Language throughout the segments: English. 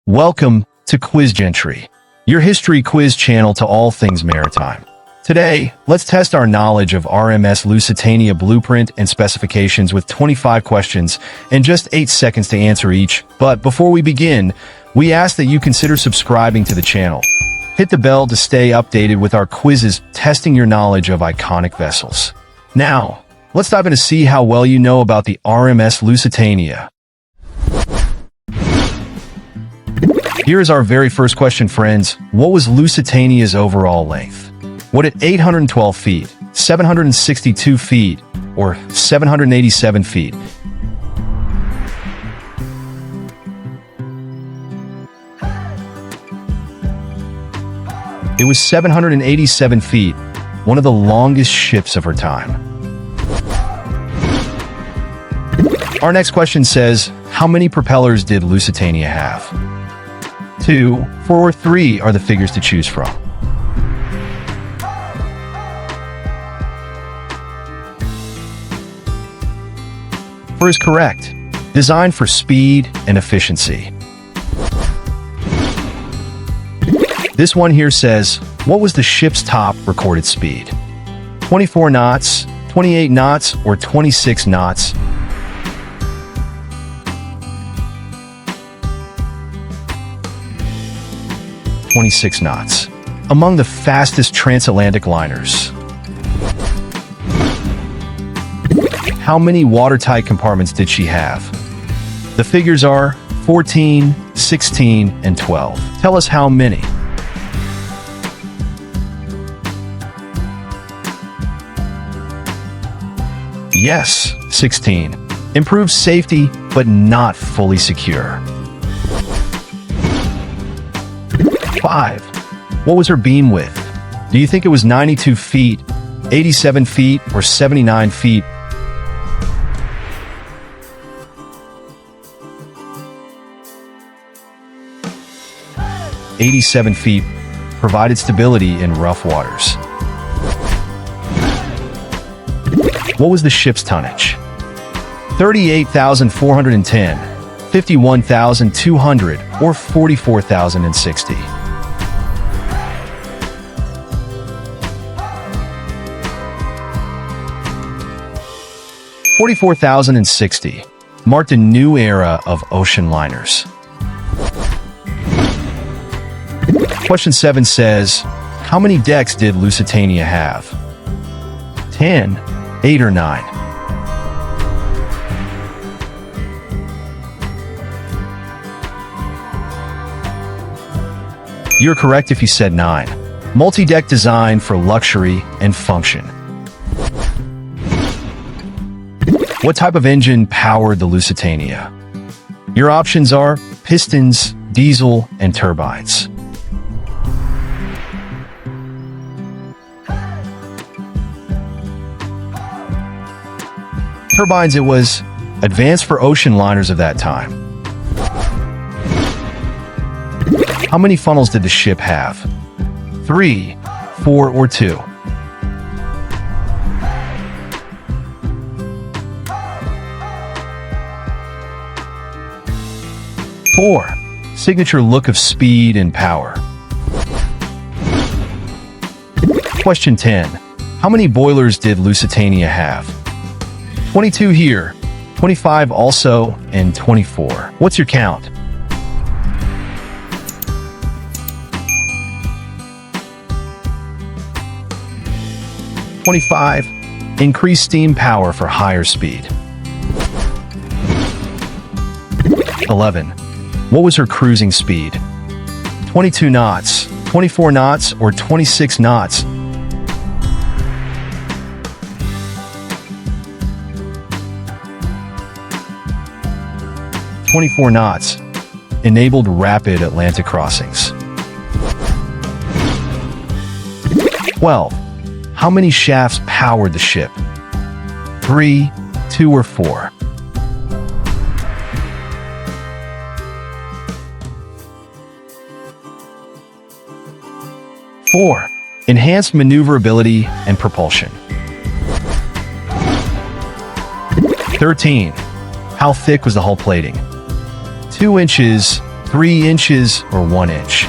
Welcome to Quiz Gentry, your history quiz channel to all things maritime. Today, let's test our knowledge of RMS Lusitania blueprint and specifications with 25 questions and just 8 seconds to answer each. But before we begin, we ask that you consider subscribing to the channel. Hit the bell to stay updated with our quizzes testing your knowledge of iconic vessels. Now, let's dive in to see how well you know about the RMS Lusitania. Here is our very first question, friends. What was Lusitania's overall length? Was it 812 feet, 762 feet, or 787 feet? It was 787 feet, one of the longest ships of her time. Our next question says, how many propellers did Lusitania have? 2, 4, or 3 are the figures to choose from. Four is correct. Designed for speed and efficiency. This one here says, what was the ship's top recorded speed? 24 knots, 28 knots, or 26 knots? .26 knots. Among the fastest transatlantic liners. How many watertight compartments did she have? The figures are 14, 16, and 12. Tell us how many. Yes, 16. Improves safety, but not fully secure. 5. What was her beam width? Do you think it was 92 feet, 87 feet, or 79 feet? .87 feet, provided stability in rough waters. What was the ship's tonnage? 38,410, 51,200, or 44,060? 44,060 marked a new era of ocean liners. Question 7 says, how many decks did Lusitania have? 10, 8, or 9? You're correct if you said 9. Multi-deck design for luxury and function. What type of engine powered the Lusitania? Your options are pistons, diesel, and turbines. Turbines it was, advanced for ocean liners of that time. How many funnels did the ship have? 3, 4, or 2? 4. Signature look of speed and power. Question 10. How many boilers did Lusitania have? 22 here, 25 also, and 24. What's your count? .25. Increased steam power for higher speed. 11. What was her cruising speed? 22 knots, 24 knots, or 26 knots? 24 knots. Enabled rapid Atlantic crossings. 12. How many shafts powered the ship? 3, 2, or 4? 4. Enhanced maneuverability and propulsion. 13. How thick was the hull plating? 2 inches, 3 inches or 1 inch?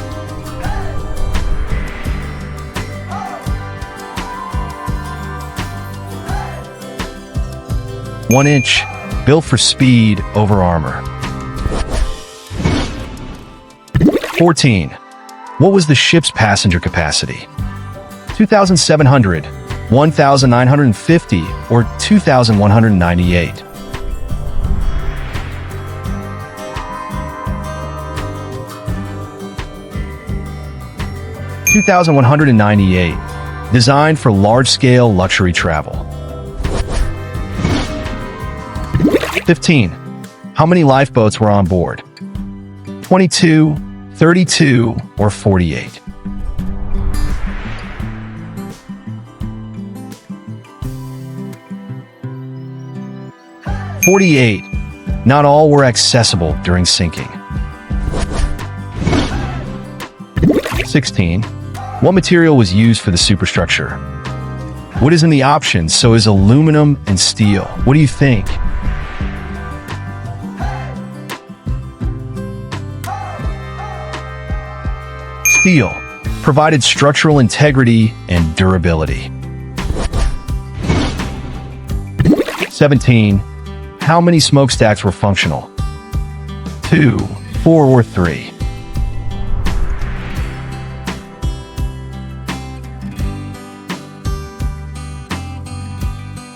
One inch, built for speed over armor. 14. What was the ship's passenger capacity? 2,700, 1,950, or 2,198? 2,198, designed for large-scale luxury travel. 15. How many lifeboats were on board? 22, 32, or 48? 48. Not all were accessible during sinking. 16. What material was used for the superstructure? What is in the options? So is aluminum and steel. What do you think? Steel provided structural integrity and durability. 17. How many smokestacks were functional? 2, 4, or 3?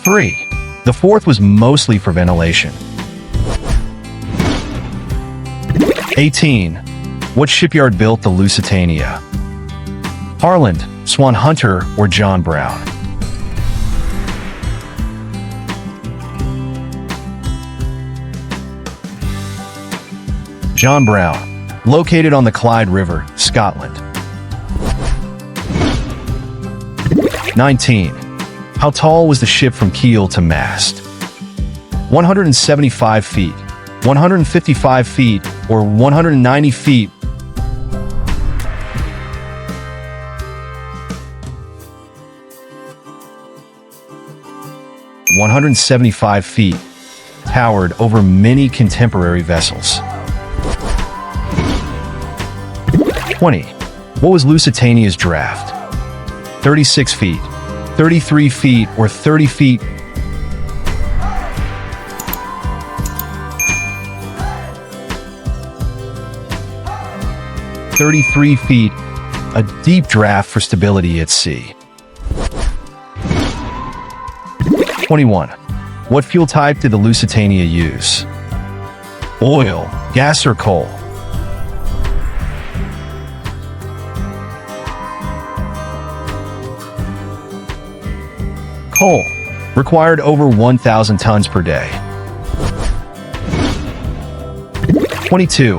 3. The fourth was mostly for ventilation. 18. What shipyard built the Lusitania? Harland, Swan Hunter, or John Brown? John Brown, located on the Clyde River, Scotland. 19. How tall was the ship from keel to mast? 175 feet, 155 feet, or 190 feet? 175 feet, towered over many contemporary vessels. 20. What was Lusitania's draft? 36 feet, 33 feet, or 30 feet? 33 feet, a deep draft for stability at sea. 21. What fuel type did the Lusitania use? Oil, gas, or coal? Coal, required over 1,000 tons per day. 22.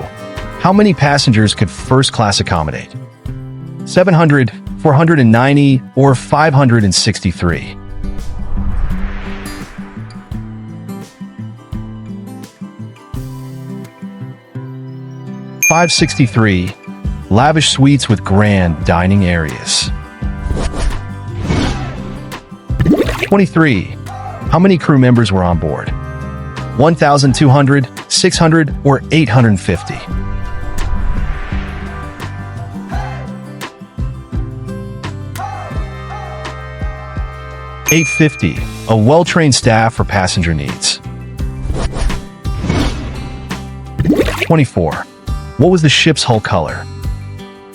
How many passengers could first class accommodate? 700, 490, or 563? 563, lavish suites with grand dining areas. 23. How many crew members were on board? 1,200, 600, or 850? 850, a well-trained staff for passenger needs. 24. What was the ship's hull color?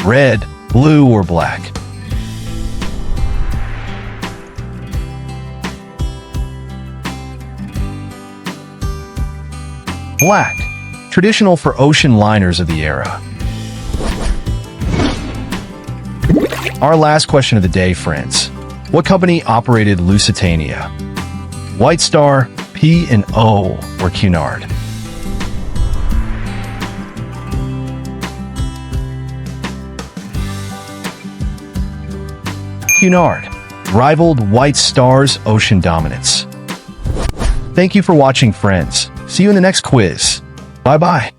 Red, blue, or black? Black, traditional for ocean liners of the era. Our last question of the day, friends. What company operated Lusitania? White Star, P&O, or Cunard? Cunard rivaled White Star's ocean dominance. Thank you for watching, friends. See you in the next quiz. Bye-bye.